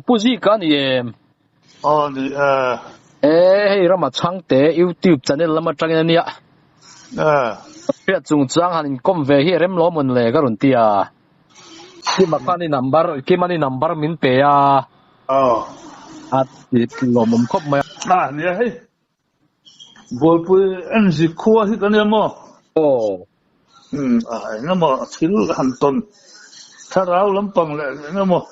不是干的。你嘿，那么长的 YouTube 真的那么长的呢？别中章哈，你讲về hier em lo mun le garun tia. Ki makani number, ki mani number min pe ya. At lo mum khop ma. Ni hey. Bol pu en si khua hi kan mo. Mo thil han ton. Tharau lampang le mo.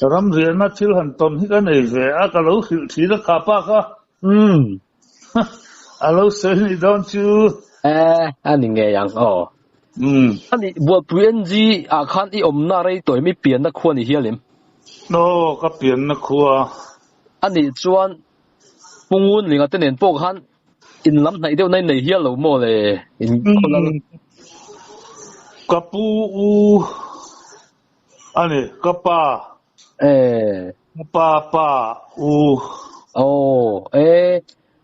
Ram rian na thil han ton hi kan ei ve a ka lo thi da ka pa ka. Alo se ni don't you. Anh nghe yang anh buat puan gì khan i na rai toi mi pian na khuan hi hialim. No ka pian na khua. Anh chuan pungun linga tenen pok han in lam nai deu nai nei hial lo mo le in kolal. Kapu u ani kapa. Pa u.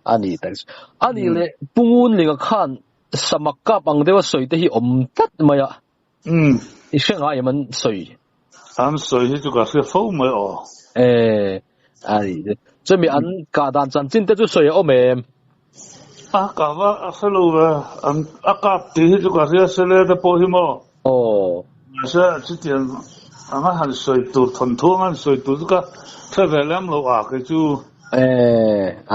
Ani thanks. Ani le pungun linga khan samakap ang dewa soi te hi tat maya. Iseng ai man soi. An soi hi chu ka se fo mai o. Ani de mi an ka dan chan chin te chu soi o mem. Ka wa asalo an akap ti hi chu ka se le de po hi mo. Sa chi tian ang han soi tu thon thong an soi tu ka the ve lam lo a ke chu.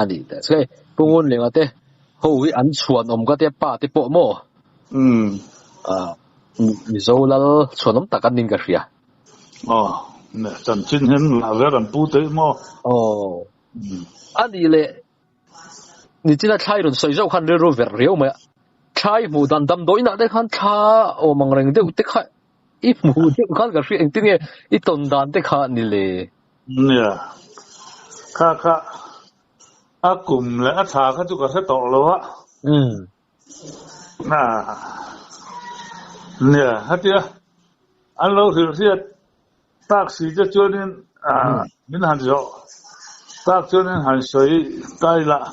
Ani de sai pungun linga te ho hi an chuan ka te pa te po mo. Mi zo lal chuanom takan ning ka ria. Ne chan chin hen la ve ran pu te mo. Ani le ni china thai ron soi zo khan re ro ver reu ma thai mu dan dam doi na de khan tha o mang reng de te kha I mu de khan ka ri eng ting e I ton dan te kha ni le. Ne kha a kum le a tha kha chu ka se to lo ha. Nè hát chưa anh lâu thì riết taxi cho cho nên mình hành rõ taxi cho nên hành suy tay là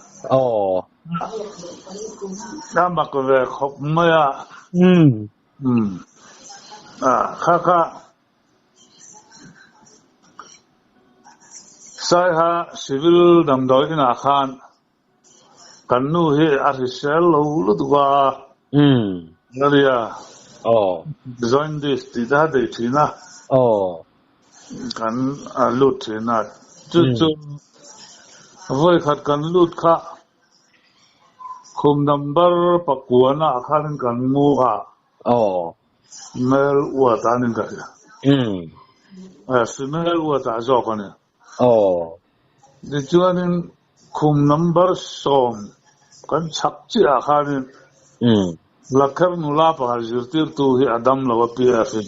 đã mặc về khóc mày khá sai ha civil đam đói na khan cần nu hi artisel lâu lúc qua Nadia join this ti da de thina kan lut thina chu voi khat kan lut kha khum number pakuana khan kan mu a mel wa ta nin ka smell wa ta zo kan de chuanin khum number som kan chak chi a khan Lakar nula pa jirtir tu hi adam lawa pi afin.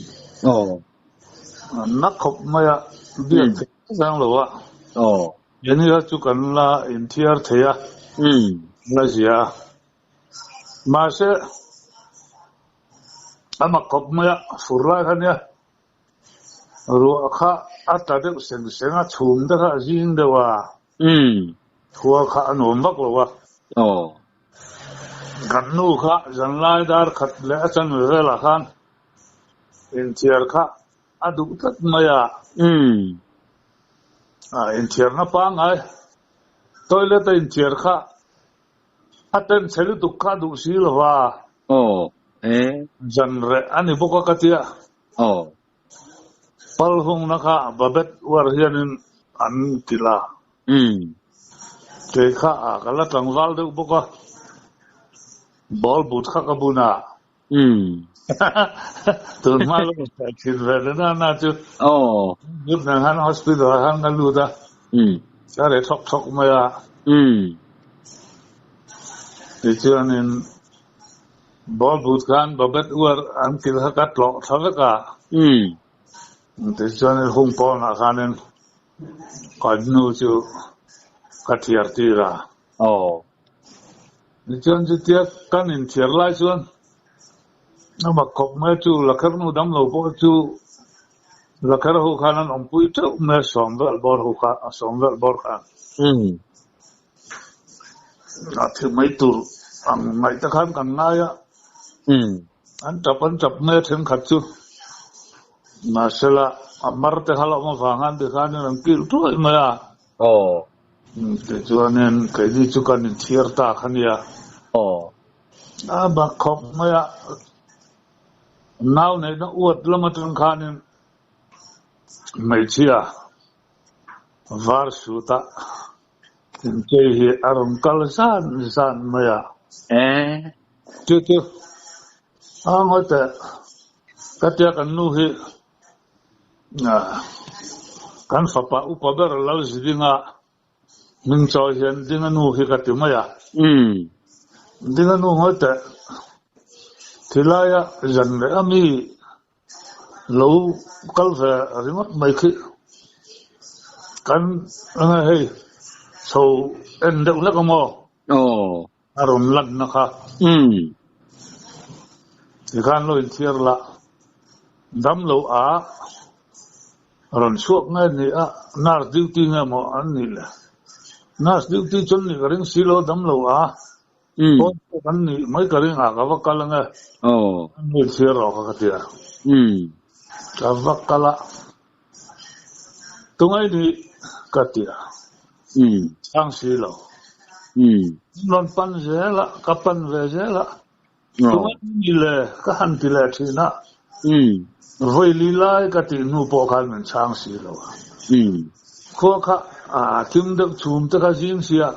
Nak khop maya biar sang lawa. Yani ya chu kan la intiar thaya. La sia. Mase ama khop maya furra khan ya. Ru kha ata de senga chum da kha jing de wa. Thua kha anom bak lawa. Kan nu kha jan lai dar khat le chan ve la khan in thiar kha adu tat maya in thiar na pa ngai toilet in thiar kha aten chelu tu kha du si lo wa jan re ani boko katia pal hung na kha babet war hianin an tila te kha kala tangwal de boko ball boot kha kabuna tun malo chin ve na chu gut na han hospital han na lu da sa re thok ma ya ti chuanin ball boot kan babet war an kil ha kat lo tha ka ti chuanin hung po na khanen kan nu chu kathiar ti ra Chuan chu tiak kan in thiar lai chuan na ma khop mai chu lakhar nu dam lo po chu la kar ho khanan om pui tu me somvel bor ho kha somvel bor kha a thi mai tur ang mai ta khan kan na ya an chap me them khat chu masala amar te halo ma fangan de khan an kil tu ma ya te chuanen kai di chu kan thiar ta khan ya a ba khop ma ya now ne na uat lama tun khanin mai chia var suta tin che hi aron kal san ma ya tu a ngote katia kan nu hi kan fapa upaber lau sidinga min choi hian dinga nu hi katima ya dinga nu ngote tilaya janre ami lo kalve rimat mai khi kan anga hei so en de la kamo aron lag na kha ikan lo intier la dam lo a ron suak ngai ni a nar duty nga mo an ni la nas duty chon ni ring silo dam lo a kan ni mai karing a ka wakala nga ni siro ka tia ka wakala tungai ni ka tia sang silo non pan zela ka pan ve zela tungai ni le ka han ti le thina voi li lai ka ti nu po khan men sang silo ko kha a kim de chum ta ka jing sia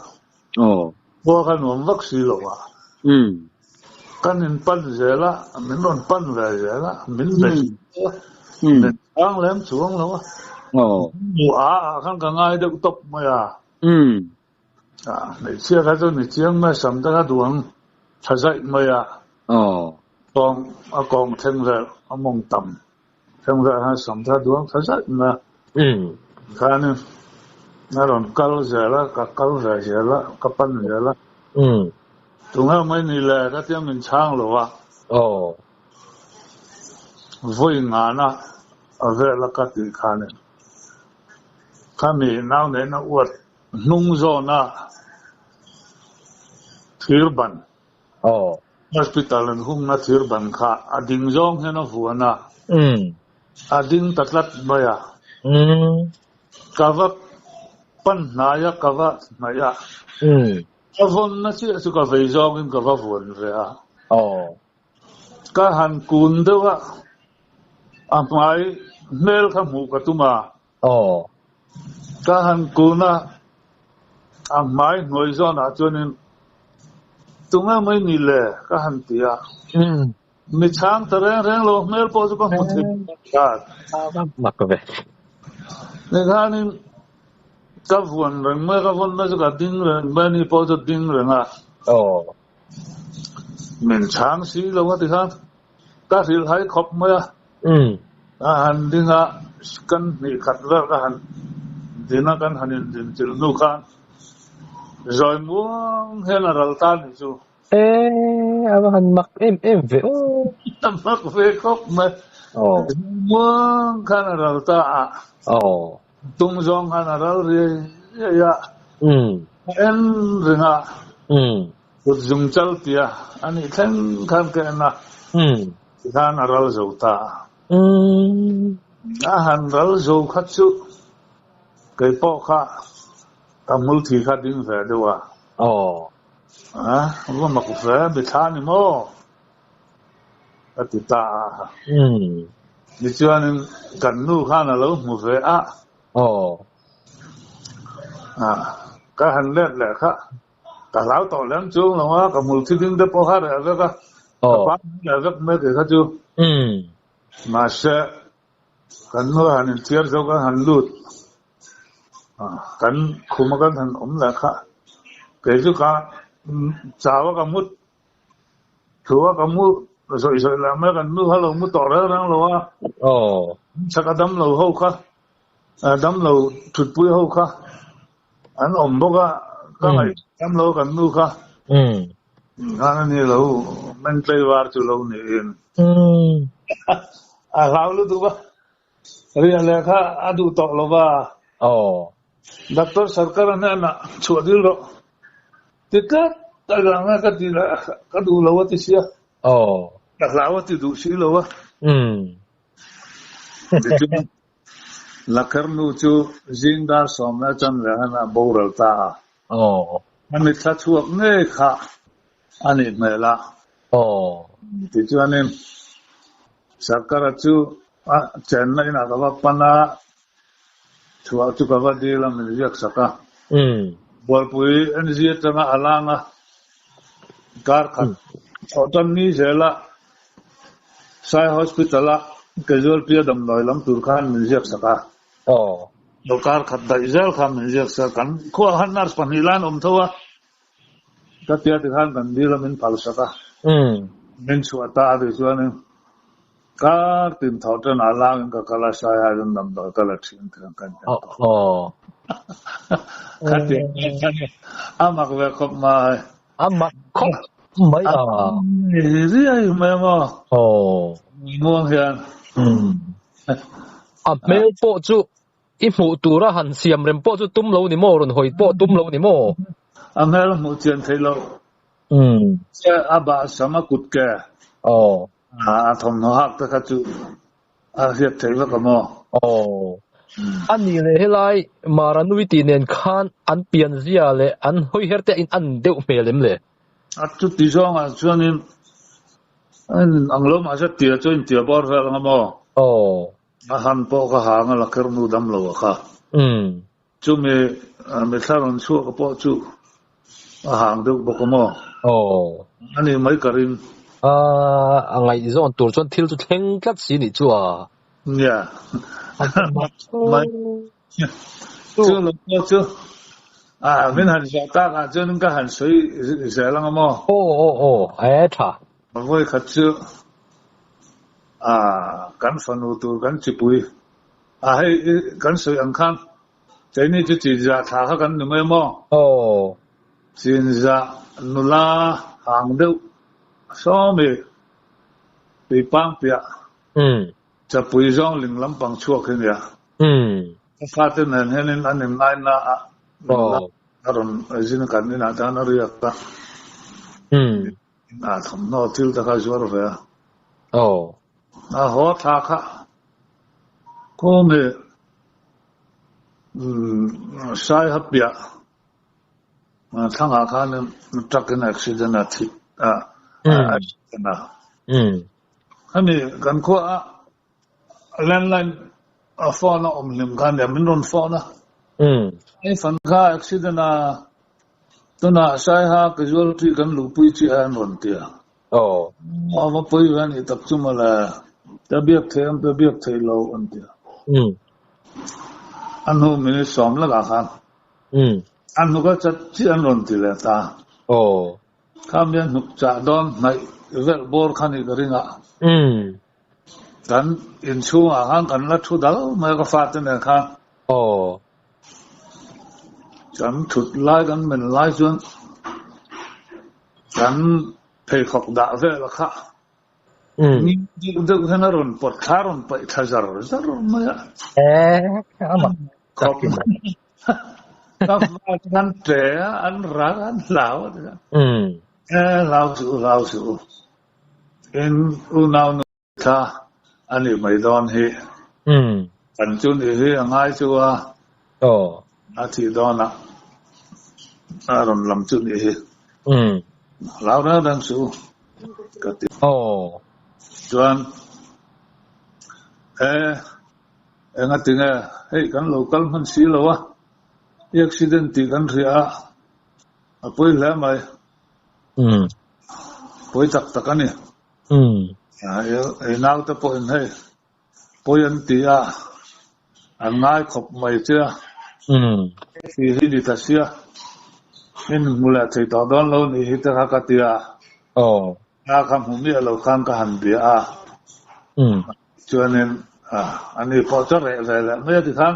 ko khan nom vak silo wa kan in pan zela min non pan ve zela min be ang lem chuang lo mu a khan ka ngai de top ma ya nei chia ka zo ni chiang ma sam ta ka duang thazai ma ya kong theng ve among tam theng ve ha sam ta duang thazai ma khan na ron kal zela ka kal ve zela ka pan zela tunga mai ni le ka tiang min chang lo wa voi nga na ave la ka ti khane kami now ne na uat nung zo na thirban hospital an hung na thirban kha ading zong he na fuana ading tatlat maya kava pan na ya kava na ya avon na chi su ka ve zong in kava fuan ve a ka han kun de wa amai mel kha mu ka tuma ka han kuna amai ngoi zo na chunin tunga mai ni le ka han tia mi chang tare reng lo mel po su ka mu thi ka mak ve ne ganin ka vuan reng ma ka von na su ka ding reng ba ni po su ding reng a min chang si lo wa ti khan ka sil hai khop ma ya han dinga kan ni khat ver ka han dina kan hanin din til nu khan rồi muốn general ta ni chu aba han mak em ve mak ve khop ma muốn general ta tung zong general ri ya en ringa ut zum chal tia ani thang khan ke na general zo ta han ral zo khat chu cái po kha kamul thi kha ding ve de wa wa ma ku ve be tha ni mo atita ni chuan kan nu kha na lo mu ve ka han le kha ka lao to lem chu lo wa kamul thi ding de po kha re ve ka pa le ve me ke kha chu ma se kan nu han tiar zo ka han lut kan khumakan han la kha ke ju ka chawa ka mut thuwa ka mu so la ma kan nu halo mu to ra rang lo wa chaka dam lo ho kha dam lo thut pui ho kha an bo ka ngai dam lo kan nu kha ana ni lo men play war chu lo ni in lao lu tu ba ri ale kha adu to lova doctor sarkar na chodil ro tika tagang ka tila ka du lawa ti sia lawa ti du si lawa lakar nu chu zingdar somna chan rehana boral ta ani tha chuak nge kha ani mela ti chuanin sarkar chu chennai na ka pana chuak chu ka di la min yak saka bolpui energy tanga alanga kar khat otan ni zela sai hospital casualty dam noi lam tur khan min yak saka dokar khat da izal khan min yak sakan kho han nars panilan thowa ta tia ti khan kan di la min pal saka min chuata ade chuanin kar tin thotan alang ka kala sai ha dam da kala thin kan khati amak ve khop mai amak khop mai ri ai mai ma muang hian mel po chu i mu tura han siam rem po chu tum lo ni mo ron hoi po tum lo ni mo amel mu chen thei lo se aba sama kut ke thom no hak ta kha chu hiat thei wa ka mo anh nhìn lại helai mà nuôi tiền nên khan anh biến ra lệ anh hoi hết tiền anh đều mê lắm lệ chút tí xong cho nên anh lâu mà sẽ tiệt cho anh tiệt bao giờ làm mà mà han po cái hàng là cái nu đâm lâu cả chú mẹ sao anh xua cái po chú hàng được bao cái mà anh ấy mấy cái rin ngày giờ anh tuổi xuân thiếu chút thêm cái gì nữa chú yeah chưa lúc chưa mình hành giả ta cho nên cái hành suy sẽ là mà ấy thà mà với khách chưa cắn phần ô tô cắn chip bụi hay cắn suy ăn khăn thế này chỉ giả thà các cắn được mấy mà chỉ giả nô la hàng đâu số bị băng bịaจะปุยจ้องลิงลำปังชั่วขึ้นเนี่ยฟาดเนี่ยเห็นอันนี้นายน่ะอารมณ์จินกันนี่นะท่านเรียกตาทำโน้ตที่ตะการชัวร์เลยหัวท่าค่ะก็มีสายฮับเบียทั้งอาคารเนี่ยจักรนักสิเดนัทที่นะอันนี้กันก็landline phone na lim khan ya min ron phone na ai fan kha accident na to na sai ha casualty kan lu pui chi an ron tia ma pui wan I tak chu mala ta biak the lo an tia an hu min som la ga khan an hu ga chat chi an ron ti la ta kam yan nuk cha don nai vel bor khan I ringaกันอินชูกันกันละทุดแล้วไม่ก็ฟาดเนี่ยครับกันทุดไล่กันเป็นไล่จนกันเพยขอกด่าเวลค่ะนี่เด็กท่านรุ่นปวดขารุ่นไปท่าจารย์ไม่มาขอบก็ฟาดกันเตะอันรักอันเหลาเหลาสู่เอ็นอุณาวนุท่าอันนี้ไม่ดอนเฮอันจุนเฮง่ายชัวอาทิตย์ดอนนะอารมณ์ลำจุนเฮเราเนี่ยดังสู้ก็ติจวนงั้นถึงกันโลกัลมันสีแล้ววะอุบิเหตุกันเสียป่วยแล้วไหมป่วยตักกันเนี่ยนาวตะปนให้ปยันตีอันง่ายขบไม่เชื่อที่ฮิดิตาเสียนี่มูลใจต่อดอนเรานี่ฮิตาคัตยาคำหุ่นเราข้างกันเดียจวนนี้อันนี้พอจะเร่แล้วไม่ได้ทั้ง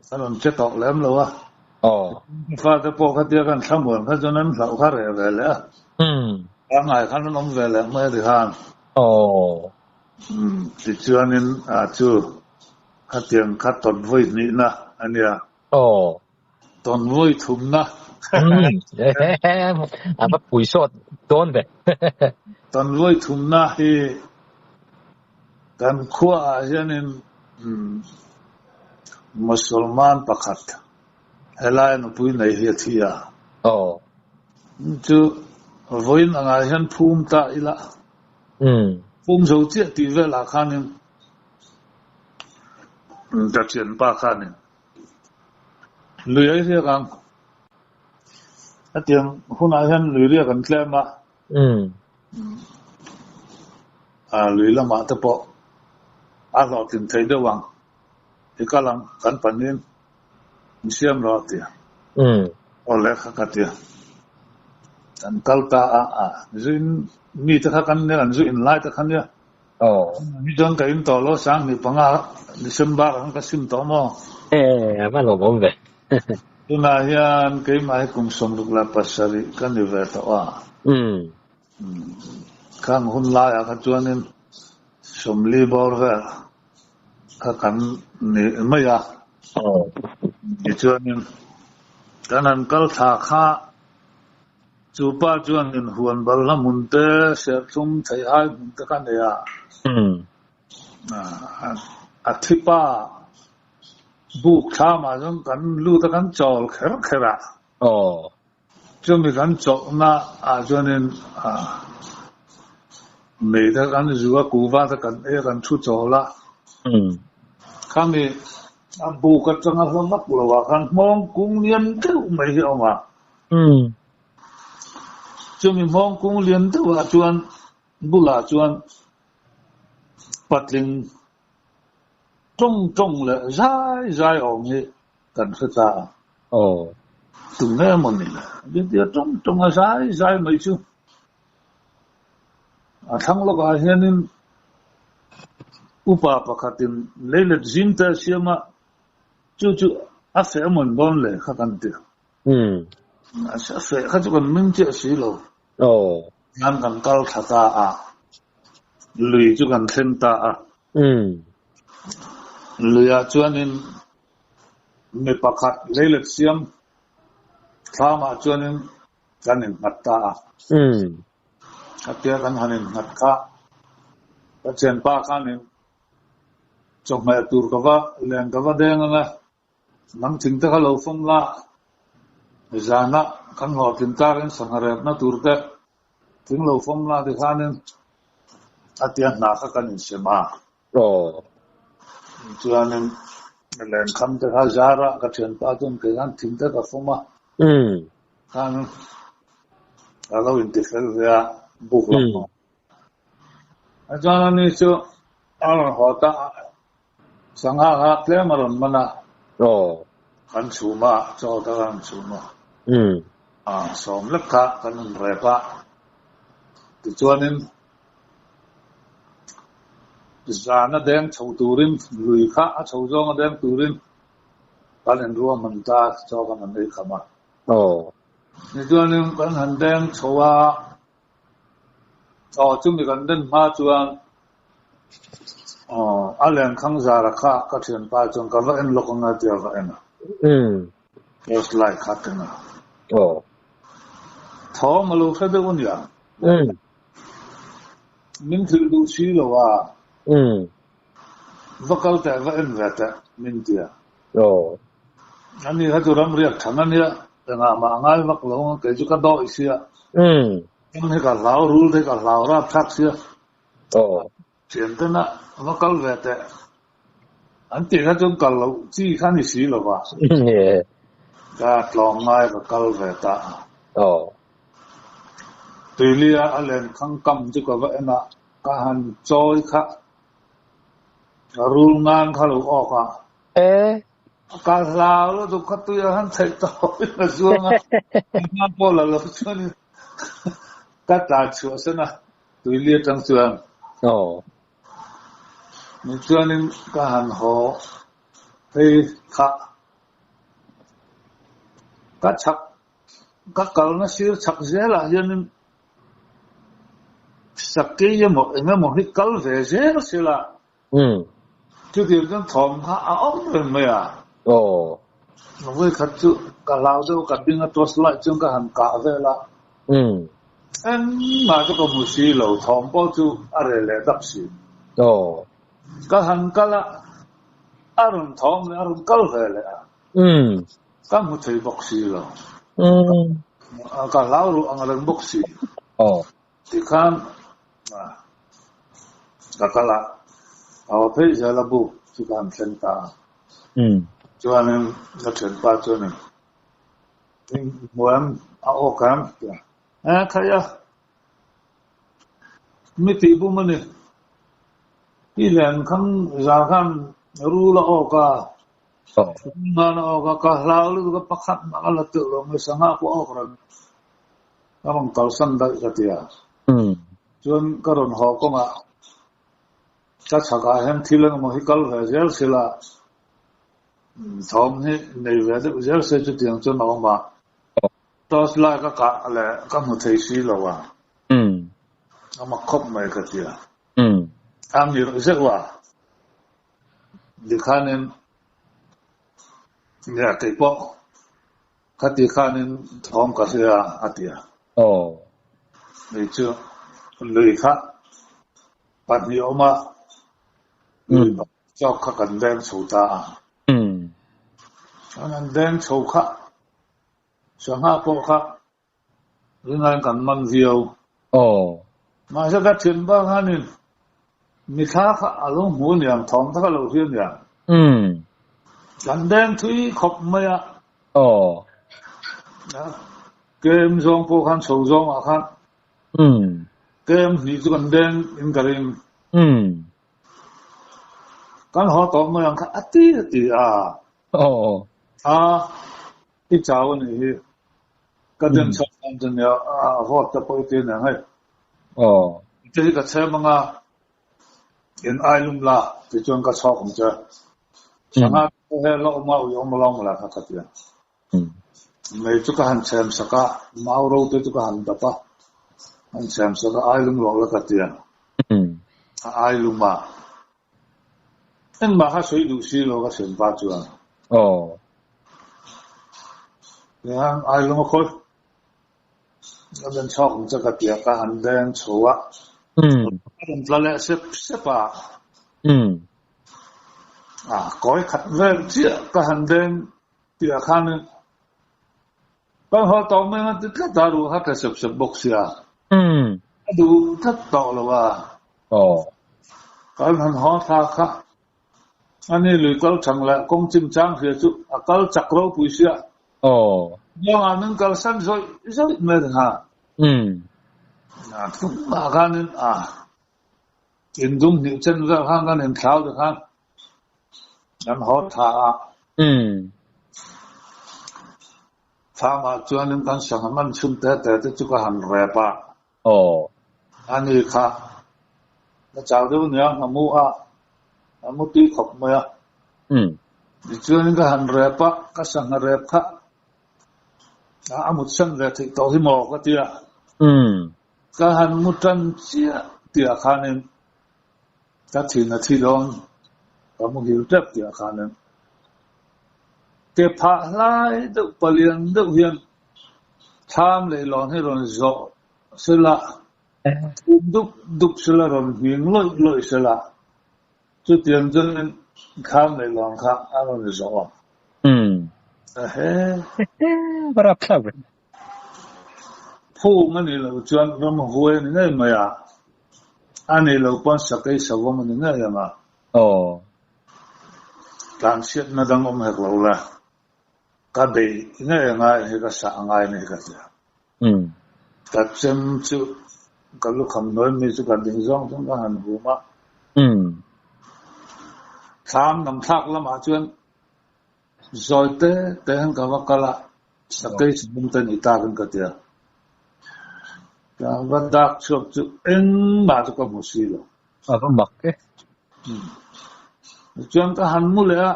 ถนนจะตกแล้วมั้งวะฟ้าตะปคัตยากันทั้งหมดเขาจนนั้นเราข้าเร่แล้วง่ายขั้นน้องแล้วไม่ได้ทั้งติดเชื้อนี่จู tiếng khát tuần vui nị na anh ya tuần vui thùng na bắt bùi sốt tuần về tuần vui thùng na thì kan khua cho nên Musulman pakat helai no pui nei hi thia chu voin anga hian phum ta ila phum zo che ti vela khanin da chen pa khanin lui ai ria gang atiang huna hian lui ria kan tlema lui la ma ta po a lo tin thei de wang ikalang kan panin siam lo tia ole kha tia kan kalta zin mi ta kan ne an zin lai ta kan ya mi jong ka in to lo sang ni panga December ang ka sim to mo ma lo bom ve tuna hian ke mai kum som luk la pasari kan ni ve to kang hun la ya ka chuanin som li bor ve ka kan ni ma ya ni chuanin kanan kal tha kha chu pa chuanin huan bal la mun te ser thum thai ai mun ta kan ya athipa buk tha ma jong kan lu ta kan chol kher khera chu mi kan chok na chuanin nei ta kan zuwa ku va ta kan kan thu chola kami abu ka changa mak lo wa kan mong kung lian tu mai hi oma chumi mong kung lian tu wa chuan bula chuan patling trong le zai ong hi kan khata tu ne mon ni la dia trong zai mai chu thang lo ga hianin upa pakatin lelet zinta siama chu afe mon bon le khakan ti afe kha chu kan min che si lo nan kan kal thata lui chu kan thlen ta luya chuanin me pakat lelet siam thama chuanin kanin matta atia kan hanin matka chen pa kanin chok mai tur kawa leng kawa denga nang thing ta lo phong la zana kan ho tin tarin sangare na tur te ting lo phong la de khanin atia na kha kan sema chuanin leng kham te kha zara ka chen pa tun ke gan thing ta ka foma kan alo intifel ya buk la ajana ni chu al hota sangha ha klemaron mana kan chuma cho ta kan chuma som lekha kan repa ti chuanin zana deng chou turin lui kha a chou zong deng turin kan en ruam man ta cho kan an dei khama ni chuanin kan han deng chowa chumi kan den ma chuan alen khang zara kha ka thian pa chong ka en lokanga tia ka ena yes like hatena tho malu khade unya min thil du si lo wa vakal ta va en vata min tia ani ha tu ram riak thanania nga ma ngai vak lo ke ju ka do isia he ka lao rul de ka lao ra thak sia chen ta na vakal vata an ti ha chung kal lo chi khan ni si lo wa ka tlong ngai vakal vata tulia alen khang kam chu ka va na ka han choi kha rul ngan kha lo ok ka lao lo tu kha tu ya han thai to na zuanga na po la lo chuni ka ta chu sana tulia tang chuan ni chuanin ka han ho thei kha ka chak ka kal na sir chak zela yanin sakya mo hi kal ve zel sila chú điều dân thòm ha ống rồi mày à nó với khát chú cả lao đâu cả tiếng tôi lại chúng cả hàng cả về là em mà cho có một xí lầu thòm bao chú ở đây là đắp xí cả hàng cả là ở trong thòm là ở trong câu về là cả một thầy bác sĩ lầu cả lao rồi ở trong bác sĩ thì khăn cả là ở phía dưới là bu chú làm chân ta cho nên nó chuyển qua cho nên muốn ao cam khai mi ti bu mình đi lên khăn ra khăn ru là ao cả mà nó ao cả lao lu cái bắc khát mà là tự lo người sang học ao rồi nó bằng tàu sân đấy cái gì cho nên cáiron họ có mà chắc chắn em thi lên một cái câu về giờ sẽ là thom này này về được giờ sẽ chút tiền cho nó mà đó là cái cả là cái một thế sĩ rồi à nó mà khóc mấy cái gì à anh nhiều rất là đi khá nên nhà cái bộ khá đi khá nên thom cái gì à đi à này chưa lười khá bạn nhiều mà cho các cần đem sầu ta cho nên đem sầu khác sáng hạ bộ khác những anh cần mang nhiều mà sẽ các chuyện bao nhiêu nên mình khác alo muốn làm thòng thắc lâu thiên làm cần đem thủy khóc mày à kem zong bộ khăn sầu zong à khăn kem thì chỉ cần đem in cái kan ho to mo yang ati cái cháu này cái đêm sau anh chân ya ho ta po tiền này hay cái xe mà in ai lum la thì chọn cái sau không chứ sáng nay cái lo mà uyong mà long là cái gì mấy chỗ cái hành xem sao cả mau rồi tới chỗ cái hành đập hành xem sao cái ai lum lo là cái gì ai lum mà anh mà hát suy đủ xí lo cái chuyện ba chuyện thì ai luôn khôi cái bên sau cũng chắc cái tiệc cái hành đen xấu á cái bên lại xếp à có cái khát về chứ cái hành đen tiệc khăn cái họ tao mới nói cái ta đủ hát cái xếp bốc xì đủ thất tao là ba cái hắn họ tha khá anh ấy lười câu chẳng lại công chim trang phía trước câu chặt lâu bùi xia nhưng mà mình câu sẵn rồi mệt hả cũng mà cái nên in dung hiệu chân ra hàng cái nên tháo được hàng anh họ thả mà cho nên cái sáng mình xuân tết chú có hành rẹp anh ấy khá nó chào đâu nhá mà mua một tí khóc mày đi chơi những cái hành rẹp cái sang rẹp khác một sang rẹp thì tao thì mò cái tia cái hành một trăm chia tia khá nên cái thì là thì đó có một hiểu chấp tia khá nên cái phá lại được bờ liền được hiền tham lấy lon hay lon rõ sẽ là đúc sẽ là lon hiền lội sẽ là chút tiền cho nên khám này lòng khác ăn rồi rõ berapa phụ mình là chuyện nó mà vui này mà anh ấy là quan sát cái sao mình này mà càng siết nó đang ôm hết lâu là cái đấy này ngay hay cái sáng ngay này cái gì cái xem chứ cái lúc không nói mình chỉ cần định giống chúng ta hành vũ mà tham nằm thác lắm chuyện rồi tế hắn cả cái là sắc cái sự tên ita cái cái gì cái vấn đắc chụp chụp em mà cho có một xí rồi không mặc cái chuyện cái hắn mua lẽ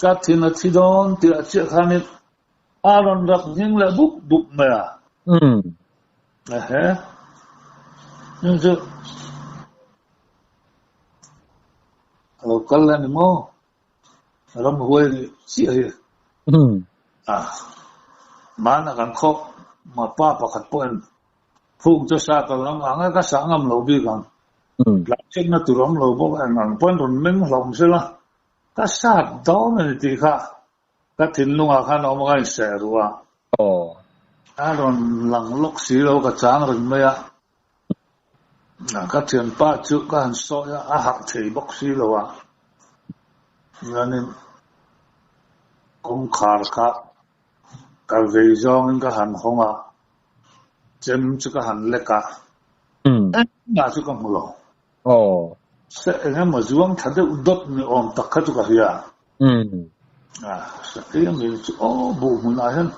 cái thiên là thiên đón thì chuyện hắn ấy Aaron đặt những là bút mà nhưng chứ local ni mo ram huai si hi mana kan kho ma pa pakhat poin phung cho sa ka lang anga ka sangam lo bi kan la chen na turam lo bo an pon ron meng hlom se la ka sa do na ti kha ka thin lunga kha no ma ga se ruwa a ron lang lok si lo ka chang rin me ya ka thian pa chu ka han so ya a hak thei bok si lo wa nganin kong khar kha ka vei zong ka han honga chem chu ka han le ka na chu ka mu lo se nga ma zuang thade udot ni om takha chu ka hiya se ke mi chu bu mu na hen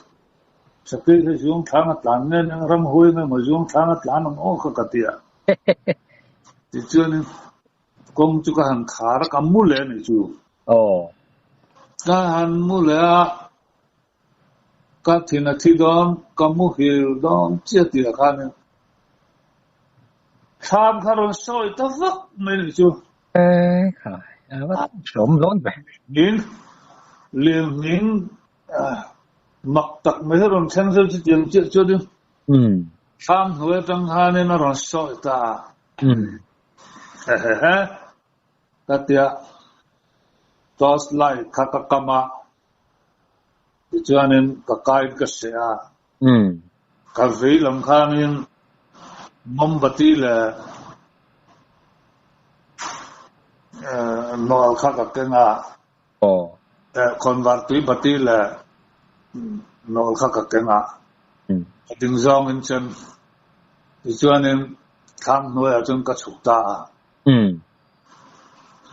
se ke zuang thang atlan ne ram hoi ne ma zuang thang atlan o ka tia ti chu ni kong chu ka han khar ka mu le ni chu ka han mu le ka thina thi don ka mu hil don chia ti la khan tham kharon soi ta vak me ni chu sớm lắm vậy nin liền nin mặc tắc me ron chen se chi tiang chi chu đi tham huệ tang han ne ron soi ta ta tia tos lai kama cho nên cả cái sẽ cả vĩ lòng khan nên mombati là nó khác cái ngà còn vật túy bati là nó khác cái ngà tiếng rong in chân cho nên tham nuôi ở trong các chủ ta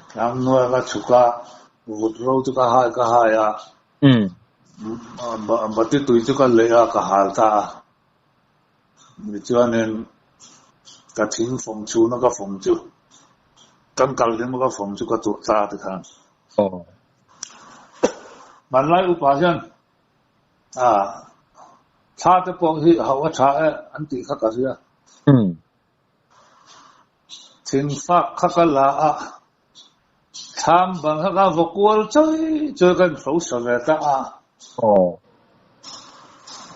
tham nuôi các chủ ta vụt râu cho cả hai bati tu itu kan lea ka halta cho nên ka thing phong chu nó ka phong chu kan kal den ka phong chu ka tu ta ta khan man lai upasan cha te pong hi hawa cha an ti kha ka sia thing fa kha ka la tham bang kha ka vokul chơi kan phau sa ve ta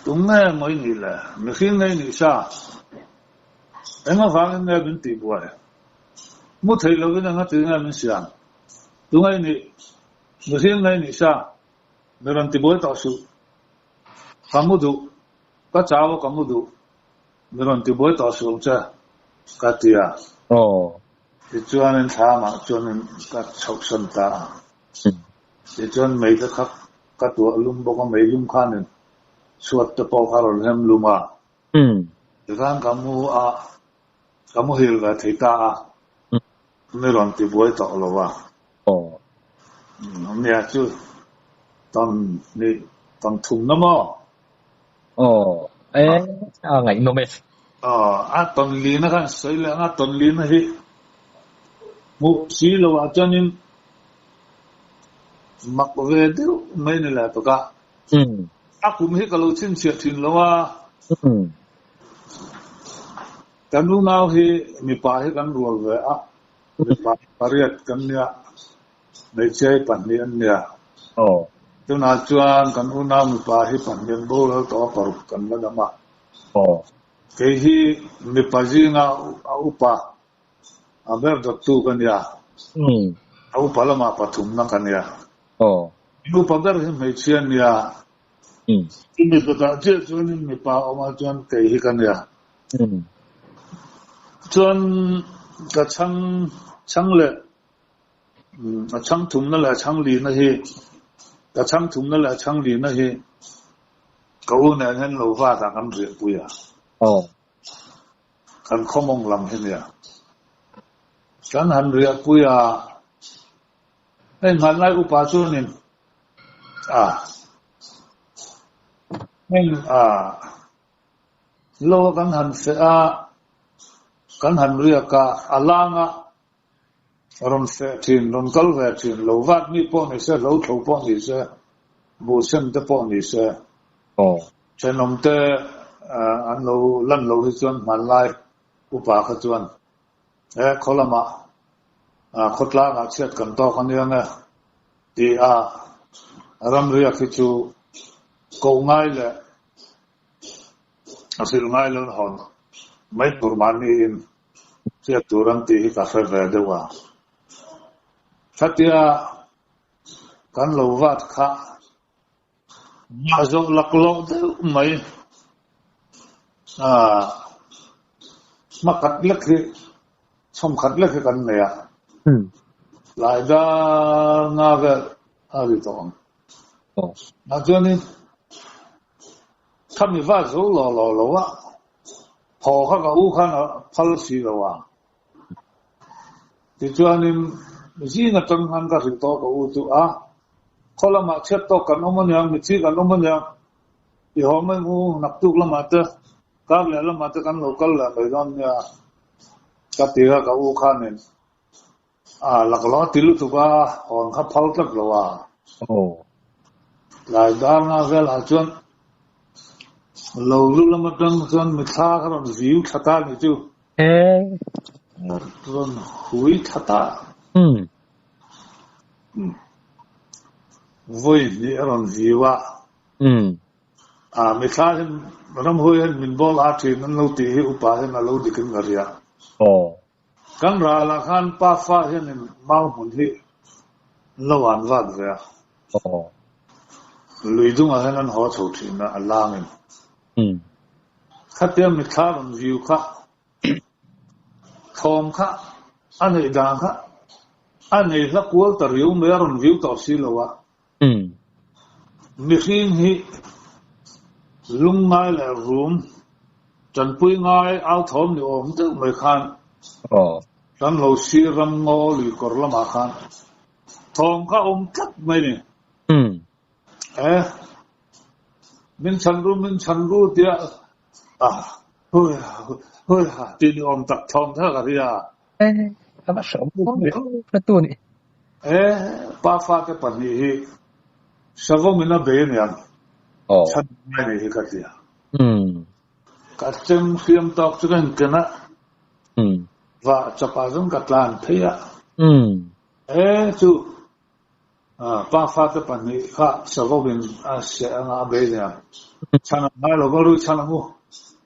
đúng nghe mới nghĩ là mình khi nghe nghĩ sao em mà phán nghe bên tì bùa muốn thấy lâu cái này tiếng nghe mình xem đúng nghe nghĩ mình khi nghe nghĩ sao mình làm tì bùa tạo sự cảm mưu đủ các cháu cảm mưu đủ mình làm tì bùa tạo sự không chứ các tia thì cho nên thà mà cho nên các chọc sân ta thì cho nên mấy cái khác các tuổi lum bốc mấy lum khan nên suốt tập bao khảo hem lum thì khan kamu hiểu cái thấy ta nên làm thì bồi tạo lo wa hôm nay chứ toàn thùng lắm ngày nó mệt toàn lin khan sấy là toàn lin hi mu xí lo wa cho nên mặc về điều mấy này là tất cả cũng hết kalau xin chuyện thì lo à kan lu nào thì mi pa hết kan ruột về mi pa pariat kan nia để chơi bản niên nia tu na chuan kan lu nào mi pa hết bản niên bố lo to paru kan la dama cái hi mi pa zinga upa aber tu kan ya upa lama pathum na kan ya lu pagar mai chian ya ini kata je chuan mi pa oma chuan ke hi kan ya chuan ka chang le chang thum na la chang li na hi ka chang thum na la chang li na hi ka u na hen lo fa ta kan ri pu ya kan khomong lam hen ya kan han ri pu ya nên man lai upa chu nin nên lo kan han se kan han ria ka alanga ron se thin ron kal ve thin lo vat ni po ni se lo tho po ni se bu sen te po ni se chenom te an lo lan lo hi chuan man lai upa kha chuan kholama khốt lá ngã chết cần to con đi nè thì ram riêng khi chú câu ngay là asil ngay luôn hòn mấy bữa mani in chết turan thì cà phê về đâu à phát tia kan lo vat kha ma zo lak lo de mai ma kat lek hi som khat lek kan ne ya lai da nga ga ari to na jani khami va zo lo wa ho kha ga u kha na phal si lo wa ti jani ji na tang han ga ri to ko u tu khola ma chet to kan omon yang mi chi kan omon yang i ho mai mu nak tuk la ma ta ka le la ma ta kan local la bai don ya ka ti ga ka u kha nen lak lo ti lu tu ba on kha phal tak lo wa lai da na vel ha chon lo lu la ma tang chon mi tha ka ron view thata ni chu ron hui thata vui ni ron viwa mi kha hin ram hui hin min bol a thi nan lo ti hi upa hin lo dikin ngaria kan ra la khan pa fa hin mau hun hi lo an wat ve lui dung a hin an ho chho thi na alang khatia mi kha ron view kha thom kha anei dang kha anei la kual tar yu me ron view to si lo wa mi khin hi lung ngai la room chan pui ngai ao thom ni om te mai khan chan lo si ram ngo li kor la ma khan thom ka om kat mai ni min chan ru dia hoi ha ti ni om tak thom tha ka ria ama som na tu ni pa fa ke pan ni hi savo mina be ni an chan mai ni hi ka tia ka chem khiam tok chuan kana và chapa zum ka tlan thia chu pa fa ke pan ni kha savo bin se nga be ni an chan mai lo ru chan mu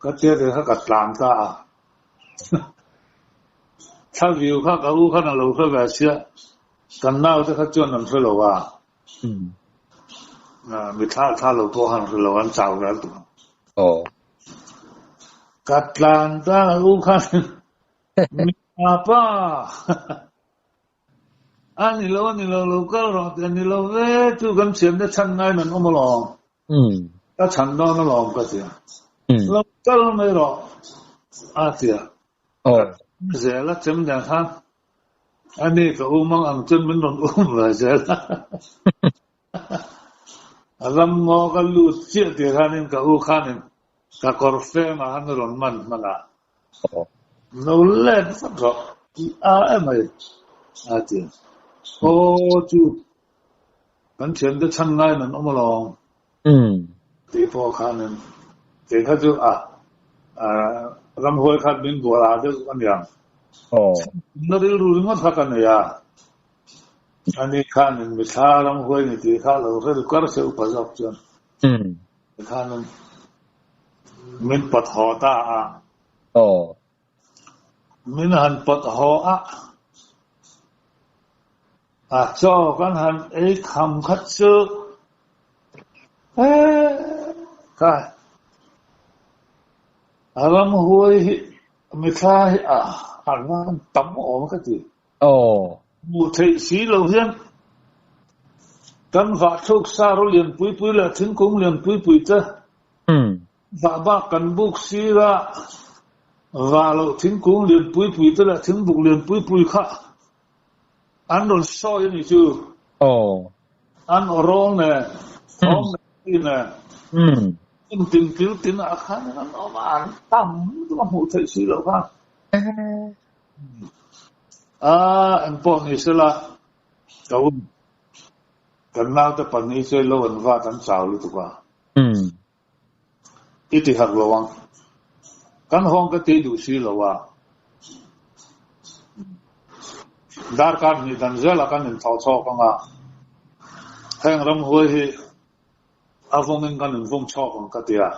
ka tia de ka tlan ka cha view kha ka u kha na lo kha ga sia kan nao te kha chuan nam lo wa mi tha lo to han lo an chao ga tu Katlanta u kha mi pa ani lo ka ro te ni lo ve tu gam chen de chan ngai nan om lo ta chan do na lo ka sia lo ka lo me ro a sia zela chem da kha ani ka u mang ang chen min ron va zela ram ngo ka lu chi te khanin ka u khanin ka korfe ma han ron man mala no le fa ro mai ati chu kan chen de chan ngai nan om lo ti po khanin te kha chu ram hoi khat bin bo la de kan yang no ri ru ngo tha kan ya ani khanin mi tha ram hoi ni ti kha lo re kar se upa jok chon khanin min pat ho ta min han pat ho cho kan han kham khat chu ka ram hoi mi tha han tam o ka ti mu thei si lo hian kan va thuk sa ro lian pui la thin kung lian pui cha va ba kan buk si ra va lo thin kung lian pui cha la thin buk lian pui kha an ron so ni chu an orong ne ong ne tin tin a khan an o man tam tu mu thei si lo kha anh po ni sila kau kenal te pan ni se lo an va kan chao lu tu ba iti hak lo wang kan hong ka te du si lo wa dar kan ni dan zela kan in thau chok anga heng ram hoi hi avong in kan in vong chok ang katia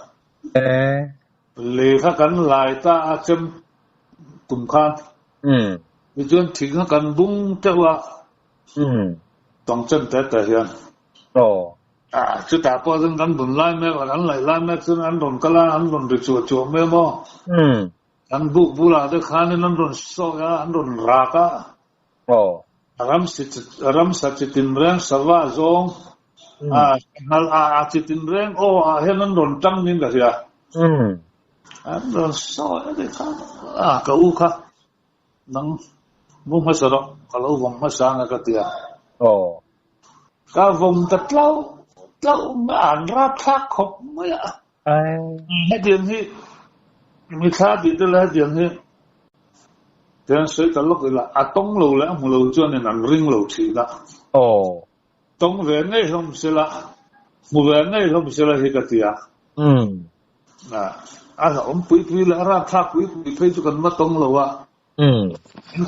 le kha kan lai ta achem tum khan ni chuan thing kan bung tewa tong chen te te hian chu ta po zeng kan bun lai me an lai lai me chun an ron kala an ron ri chu chu me mo an bu bula de khan an ron so ya an ron ra ka ram sa chitin reng sawa zong nal a chitin reng hen an ron tang nin da ya an ron so de khan ka u kha nang mu ma sa ro ka lo vong ma sa nga ka tia ka vong ta tlau ma an ra thak khop ma ya he diam hi mi tha bi de la diam hi then soi ta lok la atong lo la mu lo chuan en an ring lo thi da tong ve nei hom se la mu ve nei hom se la hi ka tia na a om pui la ra thak pui phei chu kan ma tong lo wa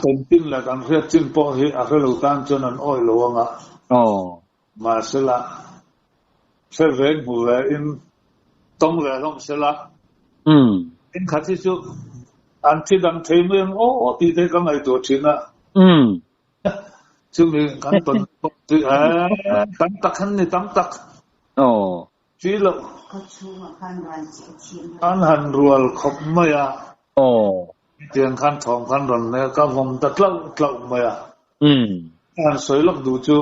ton tin la kan riat chin po hi a lo tan chuan an oi lo nga ma se la se ve mu ve in tong ve hom se la in kha thi chu an thi dang thei meng ti te ka ngai to thina chu mi kan ton ti tam tak han ni tam tak chi lo an han rual khop ma ya tiang khan thong khan ron ne ka vom ta tlau ma ya an soi lok du chu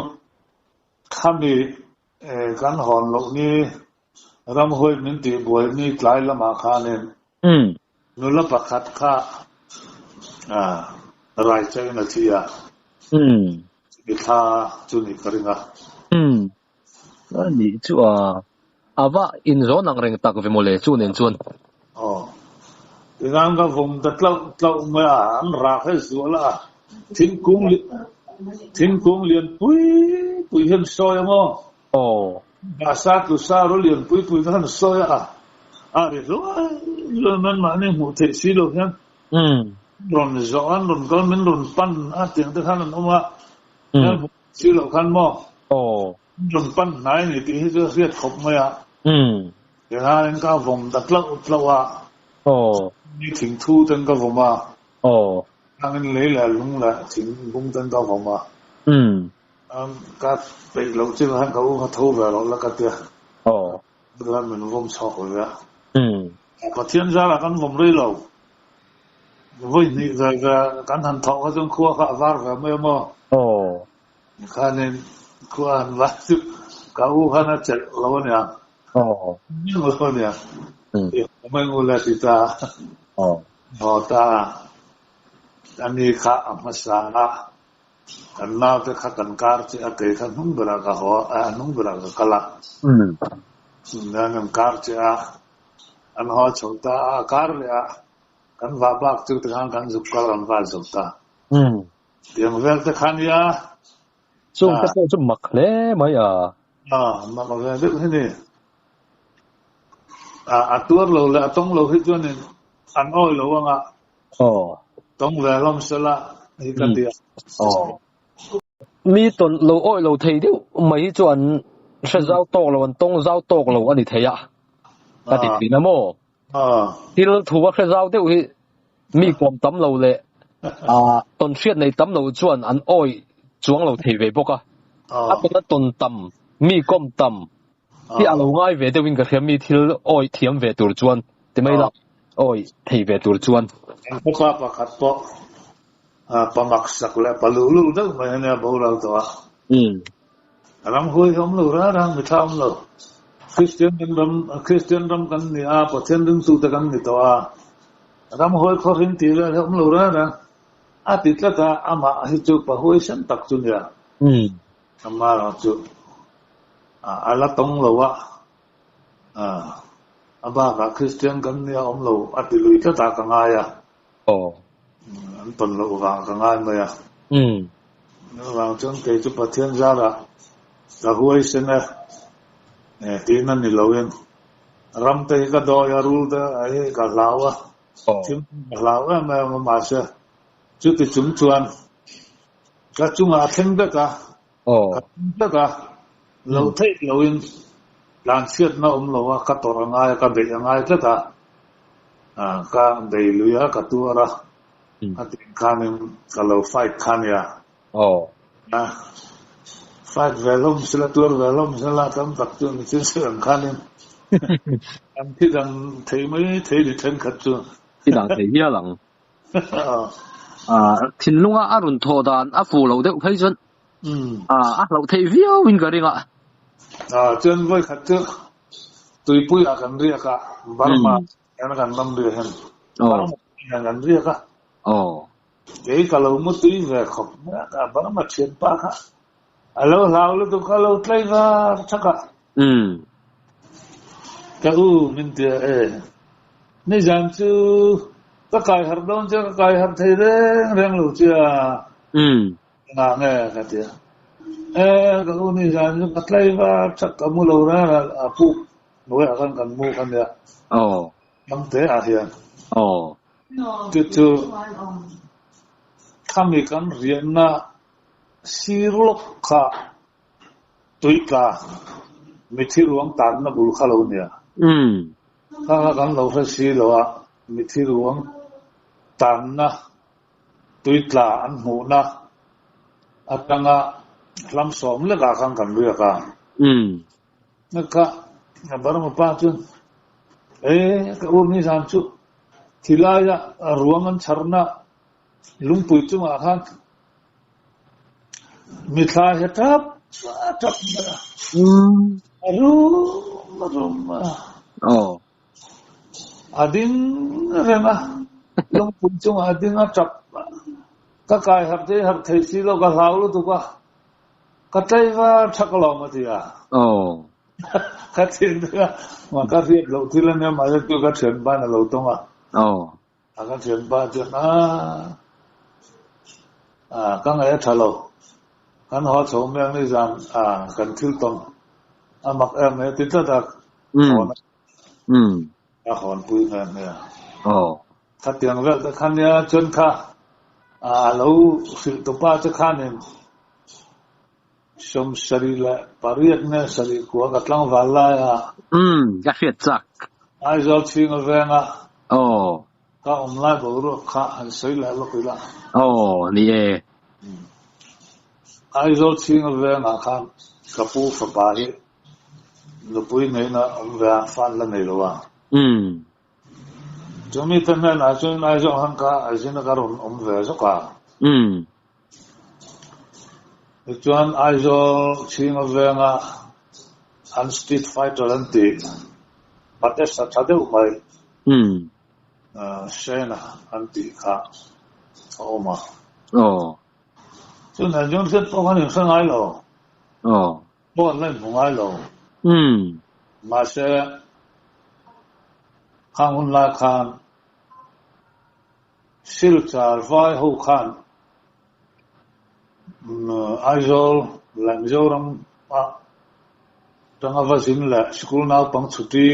khami kan hon lo ni ram hoi min ti boi ni tlai lama khanen nula pakhat kha rai chai na thia ikha chu ni karinga ni chu ava in zo nang reng tak ve mole chu nen chun ingang ka vom ta tlau ma an ra khe zu la thing kung lian pui hen soya mo ba sa tu sa ro lian pui han soya ri lo man ma ne mu the si lo hian ron zo an ron kal min ron pan tiang te khan an ma si lo khan mo ron pan nai ni ti hi zo riat khop ma ya ya en ka vom ta tlau wa ni thing thu ten ka vom ma ang le la lung la thing bung ten ka vom ma ka pe lo chi han ka u ka tho va lo la ka tia la min vom chok ya có thiên gia là con vùng rơi lầu với nhị rồi cắn thần thọ có trong khua khạ var và mê mò khá nên khua hẳn vắt sức cả u khá nó chạy lâu nè nhưng mà thôi nè mê ngu là thì ta họ ta anh đi khá mà xa anh nào tới khá cần cár chứ kể khá nung bờ ra cả họ nung bờ ra cả lạc nên ngầm cár chứ an ho chota kar le kan va bak chu te kan zuk kal an va zuk ta yang vel te khan ya chung ta chu mak le mai ma ve de ni atur lo la tong lo hi chuan an oi lo nga tong ve lom sala hi kan dia mi ton lo oi lo thei deu mai chuan sa zau tok lo an tong zau tok lo ani thei ta ti tin mo til thuwa khe zau deu hi mi kom tam lo le ton fiat nei tam lo chuan an oi chuang lo thei ve boka a ton tam mi kom tam ti alo ngai ve de win ka kham mi thil oi thiam ve tur chuan ti mai la oi thei ve tur chuan pa khat po pamak sak le palulu de mai ne bo la to ram hoi hom lo ra rang mi tham lo Christian ram kan ni pathian dum su ta kan ni to ram hoi kho rin ti la hom lo ra na ti tla ta ama hi chu pa hoi san tak chu ya ama ra chu ala tong lo wa aba ka Christian kan ni om lo ti lui ta ta ka nga ya an ton lo ga ka nga ma ya ra chon ke chu pathian za ra ta hoi sen na tinan ni lowen ram te ka do ya rul da ai ka lawa tim lawa ma sa chu ti chung chuan cái chung là thêm tất cả tất cả lâu thấy lâu in làm chuyện nó lâu cái tổ ngay cái bể ngay tất cả cái bể lúa cái tua ra cái tiếng khan cái lâu fight khan ya fight velom sila tua velom sila tam tak tu ni sila khan anh thì đang thấy mấy thấy được chân khát chưa thì đang thấy nhiều lắm thiên lung run thô đan phụ lâu đều thấy chân lâu thấy nhiều bên cái này chân với khát chưa tùy bụi akan riêng cả Burma anh akan năm riêng hen Burma akan riêng cả cái kalau mau tùy về khóc cả Burma chuyện pa cả alo tu kalau play va chắc cả cái mình thì này dàn chú các cái hoạt động chứ các cái hoạt thấy rèn luyện chứ nghe cái gì cái này dàn chú các cái và chắc cả mua lâu ra là phụ nuôi akan kan mua kan ya năm thế hiện chú kami kan riêng na sirlok ka tuika mithi ruang tan na bul khalo nia kan lo fa si lo a mithi ruang tan na tuitla an hu na atanga lam som le ka kan ria ka naka na barma pa chu ka ni sam chu thilaya ruang an charna lungpui chu ma khan mitla hetap arum adin rena long punchung adin atap ka kai hab thei si lo ka lau lo tu ka tai va thaklo ma tia ka tin da ma ka ri lo thilan ne ma tu ka chen ba na lo to ma ka chen ba chu ka ngai thalo kan ho chom yang ni jam kan thil tong mak em ne tin ta hon pui ngan ne ta tiang ga ta khan ya chon kha lo sil to pa cha khan ne som sari la pariat ne sari ko ka tlang wala ya ga fiat chak ai zo ching ve nga ka lai bo ro kha an sei la lo ku la ni ai zo ching ve nga khan ka pu fa ba hi lo pui nei na ve fan la nei lo wa Jumi tanna na chun ai zo han ka ai sin ka ron ve zo ka chuan ai zo ching ve nga an street fighter an ti pate sa chade umai shena an ti kha oma chun na jong set po kan sang ai lo bo lai mong ai lo ma se khang la khan sil char vai ho khan ai zo lang zo ram tanga va sin la school na pang chuti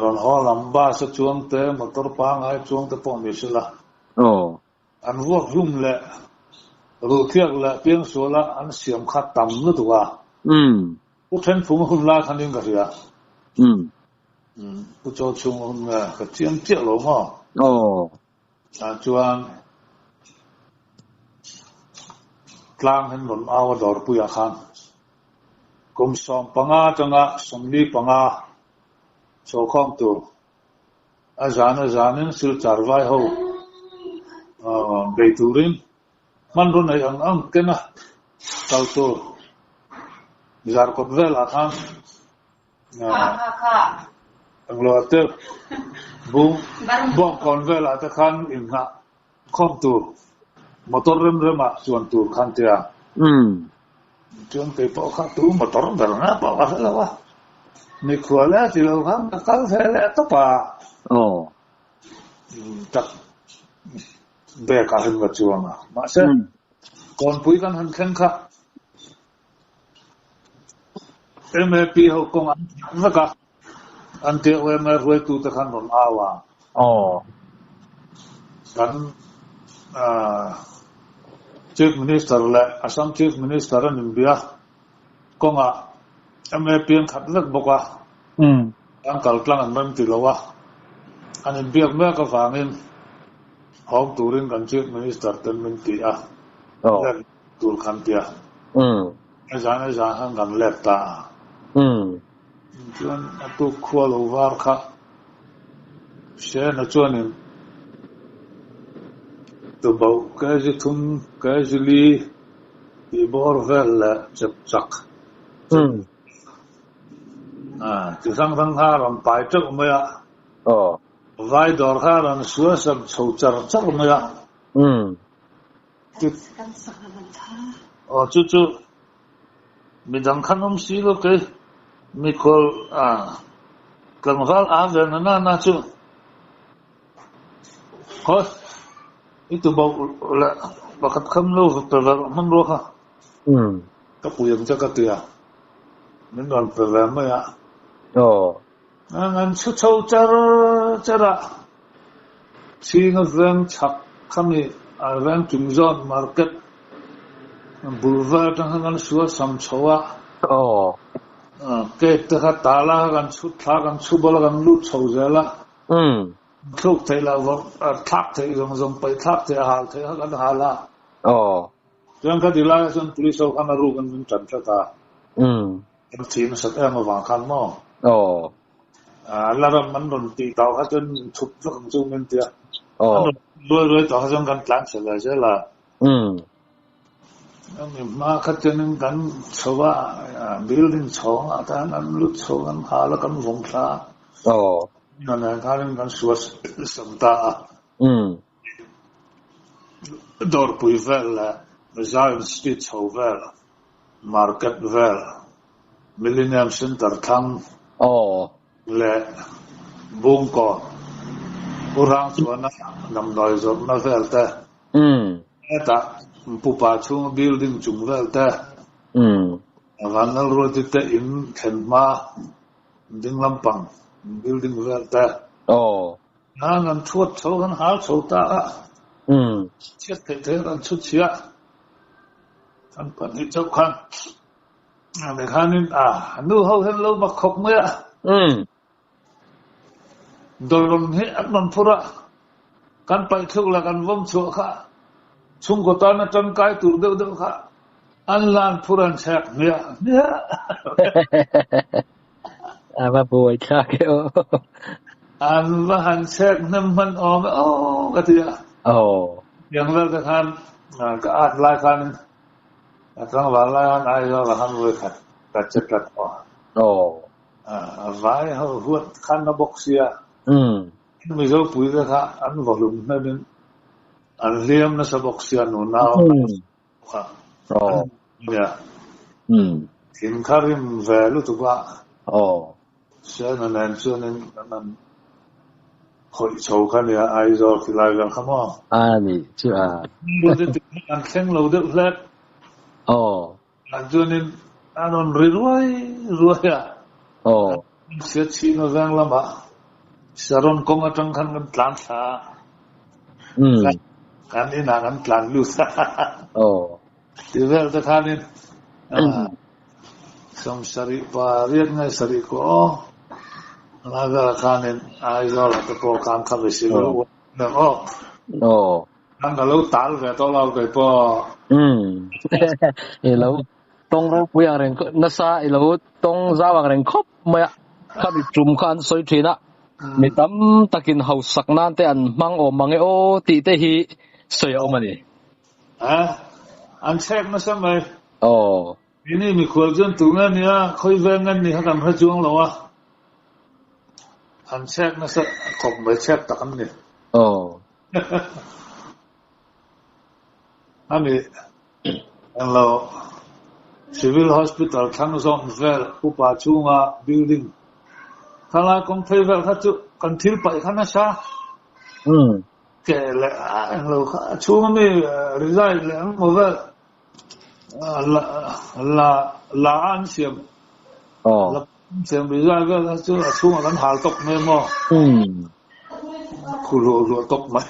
ron ho lamba sa chuang te motor pa ngai chuang te po mi sila an vuak lum le ru thiak la piang so la an siam kha tam nu tuwa u then phung hun la khan ning ka ria u cho chung hun nga ka chiam che lo mo chuan tlang hen ron aw dor pu ya khan kum som panga changa somli panga so khom tu azan sil charwai ho beiturin man ron ai ang kena tal to zar kot vel akhan ang lo ate bong kon vel ate khan in ha khom tu motor rem chuan tu khan tia chuan te po kha tu motor dar na pa wa la wa ni khwala ti lo kham ka phele to pa tak be ka hen wa chuan ma se kon pui kan han khen kha MAP ho kong an ka an te we ma ruai tu ta khan ron awa kan chief minister le Assam chief minister an India konga MPN khat lek boka ang kalklang an mem tilawa an India me ka fangin hong turin kan chief minister ten min ti a tur khan tia ai hang kan lek ta chuan atu khwal over kha she na chuanin to bau ka ji thum ka ji li i bor vel chak chak chu sang ha ram pai chak me ya vai dor ha ran suwa sam chou char chak me ya chu mi dang khanom si lo ke mi kol kan val a ve na chu ko itu bau la bakat kham lo per man ro kha ka puyang cha ka tia min don per ma ya ngan chu chou chara chi nga veng chak khami a veng chung zon market boulevard ngan suwa sam chowa ke ta ka tala kan chu tha kan chu bol kan lu chou zela thuốc thấy là tháp thấy giống phải tháp thấy hal thấy hắn hala cho nên cái điều là dân police sau khi naru kan chân cho ta cái team sát em mà vàng khăn mà là làm mình đồn tì tàu hết chân chụp cho công chúng mình tiệt rồi tàu dân kan plan sẽ là mà khách chân kan chowa building chowa ta kan lut chowa kan hala kan vong sa nên karen kan suas samta dor pui vel Zion Street vel market vel Millennium Center thang le bungko urang suana nam noi zot na vel ta eta pupa chung building chung vel ta vanal road te in khenma ding lampang building vel ta ngan chuột chou kan hal chou ta chiết thế ran chút chia kan pan hi chou khan để khanin nu ho hen lo ma khok me dolon he atman phura kan pai thuk la kan vom chu kha chung ko ta na tan kai tur de kha an lan phuran chak me mà bồi cha kêu an va han sek nam man cái gì yang la ka khan ka at la khan ka va la an ai la han ve khat ka chet kat vai ho huat khan na boxia mi zo pui ka kha an volume na din an liam na sa boxia no na ya kin karim ve lu tu ba sẽ nên cho nên hội chầu cái này ai rồi thì lại gần không nè chứ bây giờ anh xem lâu được lết cho nên anh on rồi sẽ chỉ nó vang lắm ạ Sharon công ở trong khăn cái plan sa cái này là cái plan lưu sa thì về tới khăn nên xong sari pa riết ngay sari ko laga khanin ai zo la ko kam kha be si lo na ang lo tal ve to lo ke po lo tong ro pu yang reng na sa lo tong za wang reng khop ma kha bi chum khan soi thina mi tam takin hau sak nan te an mang mange ti te hi soi o mani an chek na sa mai ini mi khol jon tunga nia khoi vengan ni hakam ha chuang lawa an chek na sa khop mai chek takam ni ani an lo civil hospital thang zon vel upa chunga building khala kong phei vel kha chu kan thil pai khana sa ke le an lo kha chunga mi resign le an mo vel là an xiêm xiêm bây giờ cái chứ là xuống là hal tộc nên mà khu lúa tộc mà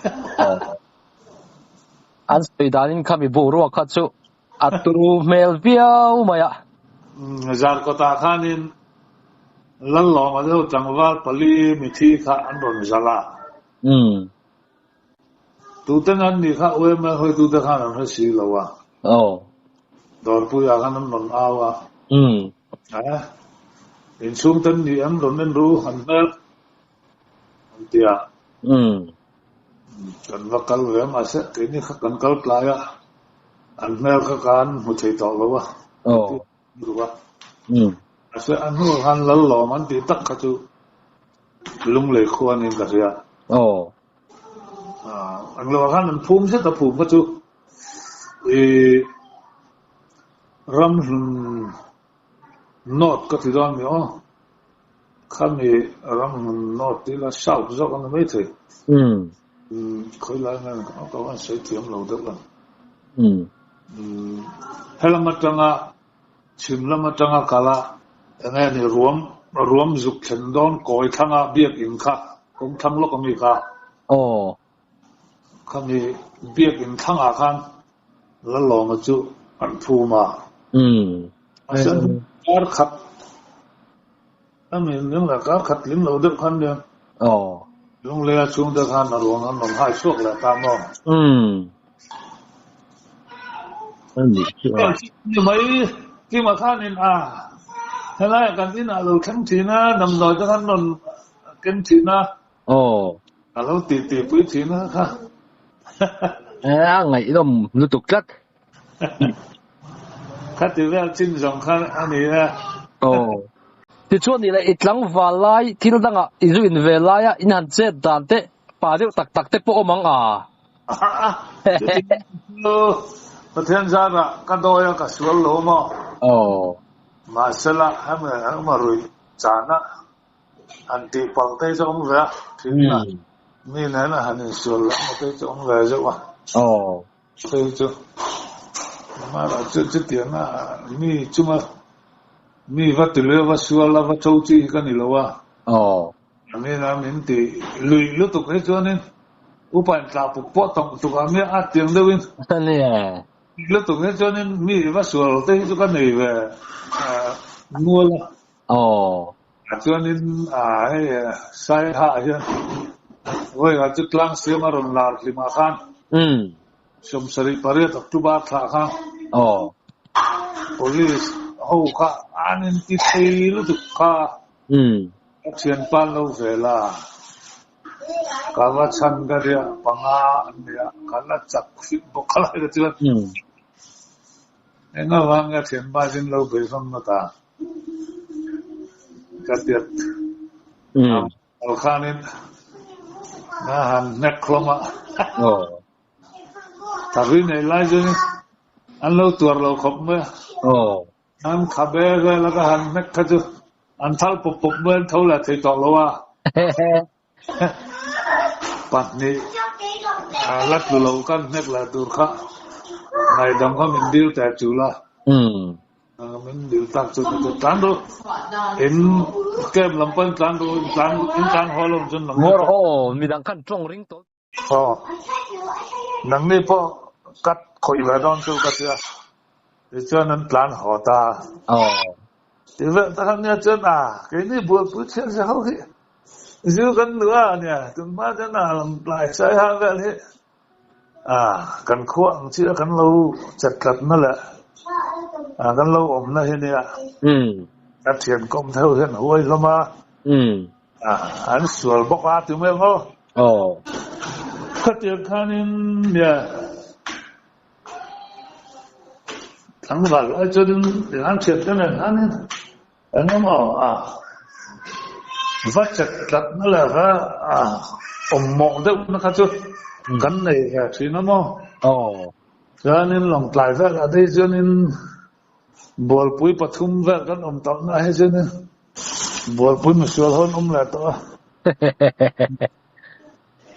อันสุดท้ายนี่ข้ามีบัวรัวขัดชูอัตรูเมลเปียวมาอ่ะจารย์ก็ตาข้านินลันหล่อมาเท่าจังหวัดปลีมิธีข้าอันโดนจลาตัวเต็งอันนี้ข้าเว้ยไม่เคยตัวเต็งข้านั่นให้สีแล้ววะดอร์ปุยอาข้านั่นนนอาวะอินซุ่มเต็นนี่อันโดนนั่นรู้หันเนื้ออันเดียกันว่ากัลเวมาเสกนี่ข้ากันกัลปลายอันเนื้อข้ากันหัวใจต่อแล้ววะรู้วะเสอันนู้นหันลันหล่อมันตีตักข้าจูลุงเลยควรนี่กันเสียอันเราข้านั้นภูมิเสตภูมิก็จูรำนอดก็ที่ร้านมีข้ามีรำนอดที่ละสาวจอกกันไม่ถึงเคยไล่เงินเขาว่าใช้เทียมเราเด็กกันให้เรามาจังชิมเรามาจังกาละแต่เนี่ยนี่รวมจุกเข็นดอนก่อยทั้งเบียกอินค่ะคงทั้งโลกมีค่ะข้ามีเบียกอินทั้งอาคารแล้วลองมาจูอันพูมาฉันการขัดถ้ามีเรื่องอะไรการขัดลิ้นเราเด็กคนเดียวลงเรือช่วงเด็กคนหลวงนั้นหลวงให้โชคแหละตามองนี่ไม่ที่มาข้านินเฮ้ยกันที่น่ะเราแข็งทีนะนำหน่อยจะขันนนเก่งทีนะเราตีปุ้ยทีนะคะไงต้องรู้ตุกจัดข้าถือว่าชิ้นสองข้าอันนี้นะที่ช่วงนี้เลยอีกหลังวาลายที่เราตั้งอิจุอินเวลายอินหันเจดานเตะป่าเดียวตักเตะโปมังประเทศชาติก็โดยก็สวนโลมามาเสละให้มารุยจานะอันที่ปังเตะจงเวะที่นั่นมีนั่นหันสวนละมาเตะจงเวะจ้ะวะเตะจงมาละจุดเดียนะมีจุมามีวัดที่เรียกว่าสวนละวัดโจจีกันนี่ละวะอันนี้นะมินที่ลุยตุกให้จวนนี่อุปนิสัยปุ๊บต้องตุกมีอาเตียงเดวินเนี่ยลุยตุกให้จวนนี่มีวัดสวนเตะจุกันนี่เวงัวละจวนนี่ให้ใส่ผ้าใช่ไหมเว้ยจุดกลางเสียมารุนลาลิมาขันชมสริปริตตุบาทละขันpolice เขาข้าอันนี้ที่ลุตุข้าเชียนปันเราเวลากาวัชันกันเนี่ยปังอาเนี่ยกันละจักฟิบกอะไรกันจ้ะเอ็งก็วางกันเชียนปันจินเราไปฟังมาตากัดเดียดเอาข้านินนะฮันเน็กคลมาถ้าวินัยไล่จนอันเราตัวเราขบเมื่ออันขับเบรแล้วก็หันเน็กขจุอันทัลปุบเมื่อเท่าไหร่ที่ต่อเราว่าปัจนี้ลัดเรากันเน็กละดูข้าในดำเขามินดิวแต่จุละมินดิวตักจุดตันดูเห็นเก็บลำพันตันดูตันหัวลงจนหลังมีดังขั้นตรงริงตัวนังนี่พอกัดข่อยแบบนั้นสู้กัดเสียที่เจ้านั้นปลานหัวตาที่เวลาทำเนี่ยเจ้าแค่นี้บวชพุทธเจ้าเขาที่สู้กันเหนือเนี่ยถึงมาจะน่าลำปลายใช้หางแบบนี้กันขวางเชื่อกันเราจัดกันนั่นแหละกันเราอมนั่นเนี่ยกัดเทียนก้มเท่าเห็นหัวลงมาอันสวยบอกว่าถึงไม่พอก็เจอข้านี่เนี่ยทั้งหมดจนหลังเสร็จแล้วเนี่ยอันนี้อันนั้นวัดจัดตัดนั่นแหละก็มองได้นะครับจุดกันเลยแค่ที่นั่นมั้งฉะนั้นหลงปลายแวกอะไรฉะนั้นบัวปุยปฐุมแวกกันตับนะให้ฉะนั้นบัวปุยมันสวยhơnแหละ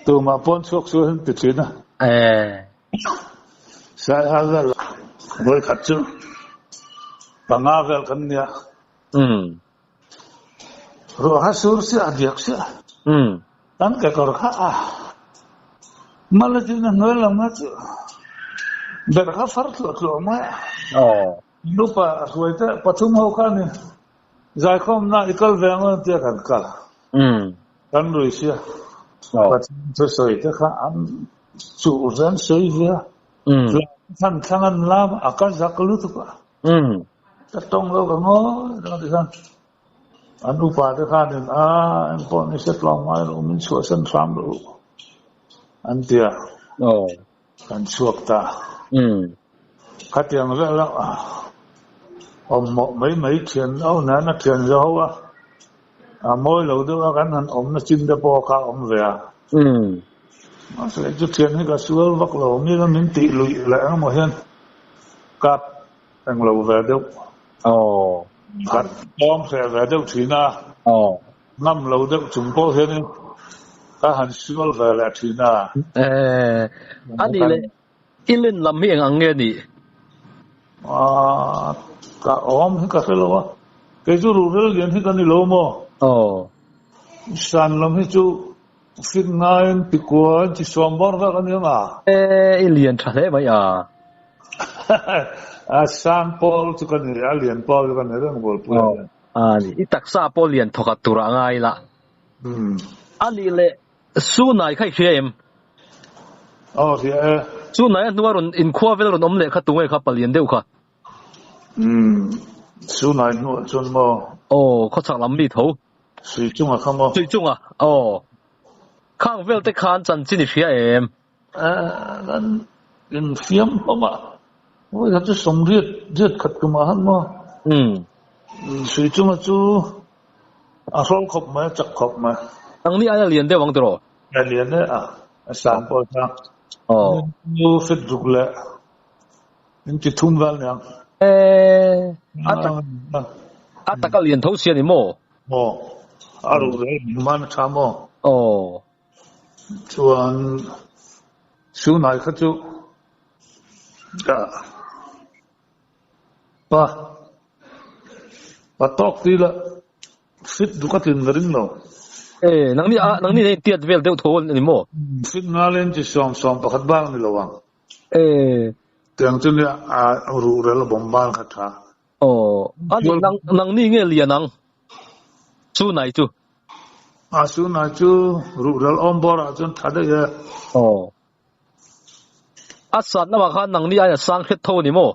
ตัวมาป้อนชกสวยติดชื้นนะใช่ฮะก็บัวขัดจุปังอาเวลกันเนี่ยรู้ฮะสุรเสียเดียกเสียตั้งแต่ก่อนข้ามาเลยที่นั่นเวลามาจุ เด็กเขาฟัดหลุดมาดูป่ะสวยแต่ปัจจุบันเขาเนี่ยใจเขาหน้าอีกแล้วมันเที่ยกันกันรู้เสียปัจจุบันสวยแต่เขาอันสูงเส้นสวยเสียท่านทั้งนั้นล้ำอาการจักรลุตุกะจะต้องเราก็ง้อเราที่ท่านอันอุปาที่ข้าเนี่ยอันพอนี่เสร็จลองมาเราไม่ช่วยเส้นสามดูอันเดียกันช่วยตาขัดยังไงแล้วไม่เขียนเอาหน้านักเขียนเราว่ามวยเราดูว่ากันนั้นนักจินตะปอข้าเวียมาเสร็จจุดเขียนให้กับส่วนวักเรามีแล้วมินติลุยแล้วมาเห็นกับแต่งเราเวียเดียวกัดป้อมเสียเวียเดียวทีน่าน้ำเราเดียวจุ่มโป้เห็นก็หันส่วนเวียแล้วทีน่าอันนี้เลยอิลินลำเมียงอังเงี้ยนี่ก็ให้กับเราว่าแกจูรู้เรื่องนี้กันนี่รู้มั้งสันลำให้จูฟินงานปีกว่าที่สมบูรณ์กันยังอ่ะอิเลียนทะเลไหมสันพอลจุกันนี่เลียนพอลจุกันนี่เรื่องบอลพูดนี่อีตักซาพอลเลียนทกัดตัวง่ายละอันนี้เลยสู้นายใครเชื่อมที่สู้นายนัวรุ่นอินควาเวลรุ่นอมเล่ขัดตัวไงครับปลีนเดียวค่ะสู้นายนัวจนมั้งเขาสั่งลำมีทู水中啊，看冇？水中啊，康威尔的看真真的 PM，人 PM 好嘛？我睇住送熱咳㗎嘛，係嘛？水中啊做收殼嘛，摘殼嘛。當你挨連的往度咯？連的散步上。要 fit 足咧，你去通翻兩。大家連頭先你冇？อารูเลยมันชามส่วนสู้นายเขาจูป้าตอกตีละฟิตดูกัดลินกระดิ่งเรานังนี่เตียดเวลเดียวโทนนี่มั้งฟิตงานเล่นจะซ้อมประคัดบ้างนี่ระวังแต่ยังจุเนี่ยอารูเลยละบ่มบ้านขัดท่าอันนี้นังนี่เงี้ยเลียนังสู้นายจูสู้นายจูรูเรลอมบอร์จนทัดได้ยังสัตว์นั่นว่าข้านังนี่ไอ้สังเกตโทนี่มั้ง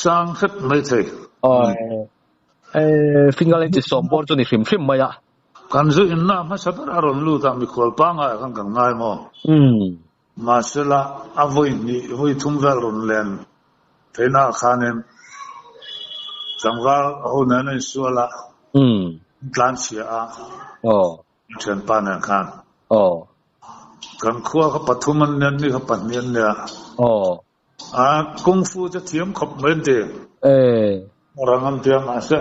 สังเกตไม่ใช่ฟิงเกอร์เล่นจิตสมบูรณ์จนนี่ฟิมไหมอะกันจะอินน้ำมาสัตว์อารมณ์รู้ตามมีคนปังอะไรกันง่ายมั้งมาเสละอวัยนี่อวัยทุ่มเวลรุนแรงเทน่าขานินจังหวะเอาเนินสัวละกลางเสียเชิญปานกันกันขั้วเขาปฐุมันเนี่ยนี่เขาปันเนี่ยเนี่ยกุงฟูจะเทียมขบเหมือนเดิมรังอันเทียมอาเซ่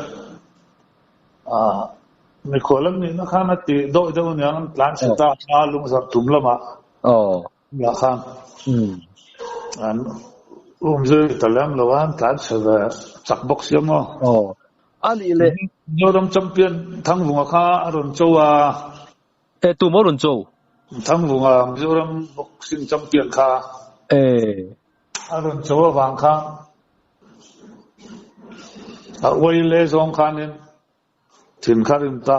มีคนละนี่นะครับนั่นตีโดยเจ้าเนี่ยกลางเสียตาลุงสับถุ่มละมาละครับอันจะตะเล่มละวันกลางเสียจักบกเสียมั้งอันนี้เลยยอดจำเป็นทั้งวงข้าอรุณโจวาตัวมอรุณโจทั้งวงยอดบ็อกซิ่งจำเป็นข้าอรุณโจววางข้าวัยเล่สองข้านี่ถิ่นข้าริมตา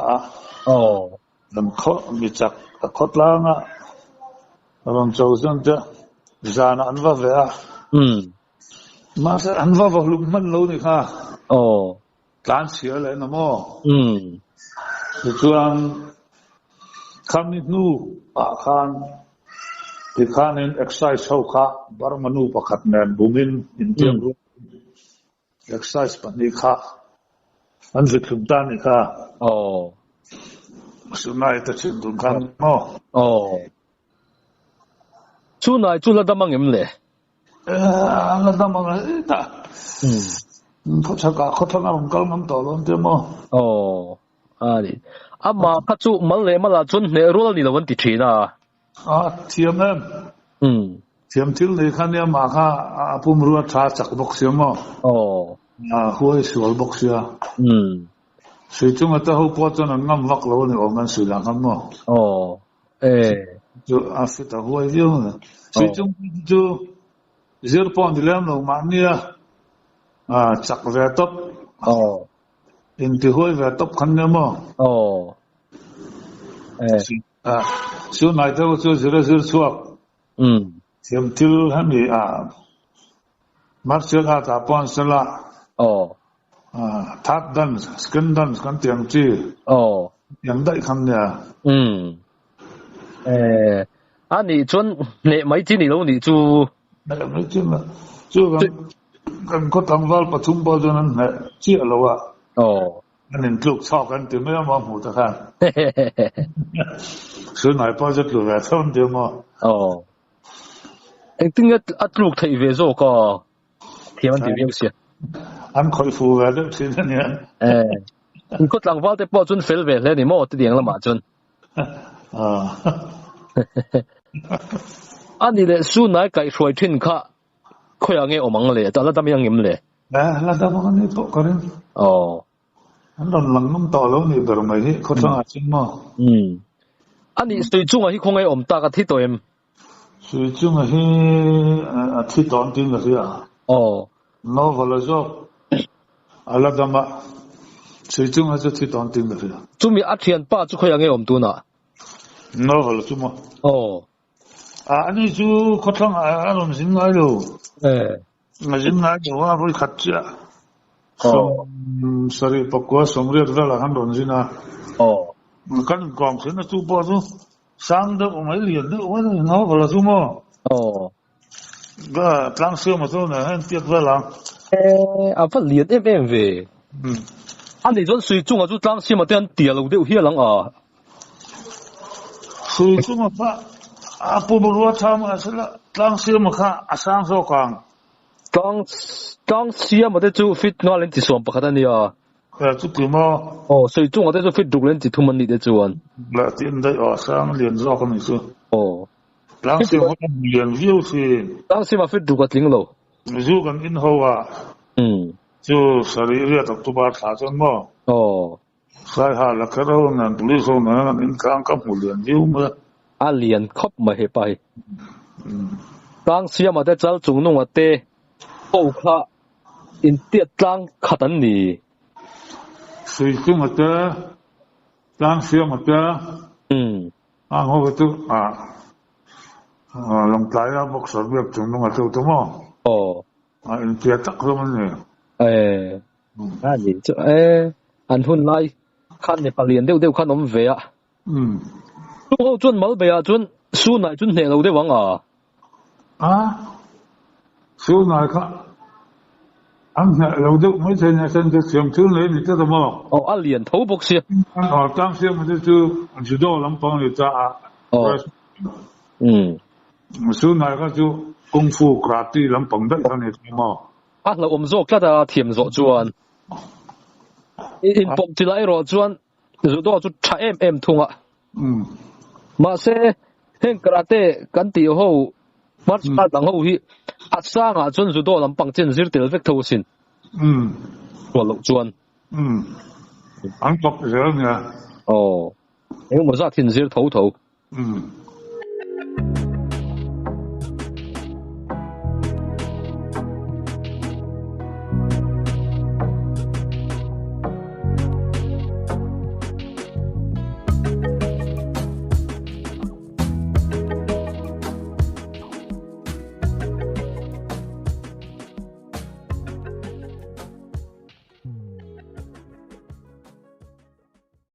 ลำข้อมีจักขดล้างอรุณโจซึ่งจะจานอันว่าเวียมาสักอันว่าลุกมันรู้นี่ข้าการเสียเลยนะมั้งส่วนคำนี้นู่ข้างที่ข้างนี้เอ็กไซส์เขาข้าบารมานูประคัดแนนบุมินอินเดียรูเอ็กไซส์ปันนี้ข้าอันวิคุมตานี่ข้าสุนัยตัดสินตุนข้างมั้งสุนัยจุลดามังยังเลยละดามังเลยตาเขาชักเขาทำงานผมก็น้ำต่อล้นเต็มอันนี้มาพัชจุมันเลยมาละจนเนี่ยรู้แล้วนี่ละวันที่ทีน่ะเทียมเองเทียมที่เลยคันเนี่ยมาค่ะปุ่มรัวชาจักบกเสียมั้งหัวสวยบกเสียสุดจุงแต่หัวปอดจนงั้นวักเราเนี่ยออกเงินสุดแล้วครับมั้งจูฟิตหัวเดียวนะสุดจุงจู zir pon dilem lo mania chak ve top in ti hoi ve top khan ne mo su nai tho chu zir chuak thiam til hani martial art pon sala thak dan skin dan kan tiang chi yang dai khan ne你准你没见你老你就没见了就กันก็ทำวัลปฐุมบอลนั้นเนี่ยเชี่ยแล้วว่าอันนี้ลูกชอบกันแต่ไม่เอามาหูตะกันส่วนไหนพอจะลูกแบบเท่าเดียวมั้งเอ็งตึงอัดลูกไทยเวโซก็เทียมันเดียวเสียอันคอยฟูแบบนี้สิเนี่ย你ก็หลังวัลแต่พอจนเฟลเวแล้วนี่มั่วติดยังละมาจนอันนี้เลยส่วนไหนไก่ช่วยทิ้งข้าค่อยเอาเงี้ยออกมังเลยแต่ละดำยังเงี้ยเลยละดำมันนี่ตัวกันอันนั้นหลังน้ำต่อแล้วนี่แบบไหนที่เขาต้องอาจจะมั้งอันนี้最終係空嘅我唔得嘅鐵隊最終係鐵黨點嘅事啊我話嚟咗阿拉得嘛最終係就鐵黨點嘅事做咩一天八就可以嘅我唔到啦我話嚟咗嘛อันนี้จูเขาต้องอารมณ์สิ่งไหนดูสิ่งไหนดูว่ารู้ขัดจ้ะสรีปกว่าสมเรียบร้อยแล้วฮันโดนสินะกันกองสินะจูปอจูสร้างเด็กไม่เรียนเด็กว่าเนาะก็ละจูมั้งก็ตั้งเสื้อมาตัวเนี่ยเทียบกันหลัง不เรียนเว้อันนี้จน水中啊就ตั้งเสื้อมาเตียนเตี๋ยเราเดี๋ยวเฮียหลัง水中嘛不รู้ทำอะไรตั้งเสื้อมาค่ะสร้างโซ่กาง當時啊，我哋做 fit 我哋就上不可能呀。做點啊？所以做我哋做 fit 讀人就同埋你哋做啊。嗱，點解上練咗咁樣做？當時我練 view 先。當時嘛 fit 讀個整路。view 咁然後就實際咧就做把查證嘛。曬下啦，佢都能獨立做呢，你講咁冇練 view 咩？練級咪係弊。當時啊，我哋做做弄我哋。報卡，因啲當卡等你。水中我得，當時我得。我覺得龍仔木實業仲弄我做到麼？因啲得咁樣。你就按換來，看你白臉都看我們肥啊。最後轉冇肥啊，轉輸奶轉內路啲王蘇奈克，老都每次呢，甚至上村里，你知道麼？連土博士。當時我就多諗幫你揸。蘇奈克就功夫格啲諗幫得佢你知麼？我唔做吉啊，甜咗轉。因搏住嚟落轉，就多就七 痛啊。馬些輕格啲緊掉好。乜等好去，生準數多諗幫正少掉啲頭先。過六轉。肯搏咗嘅。你冇啥天少頭。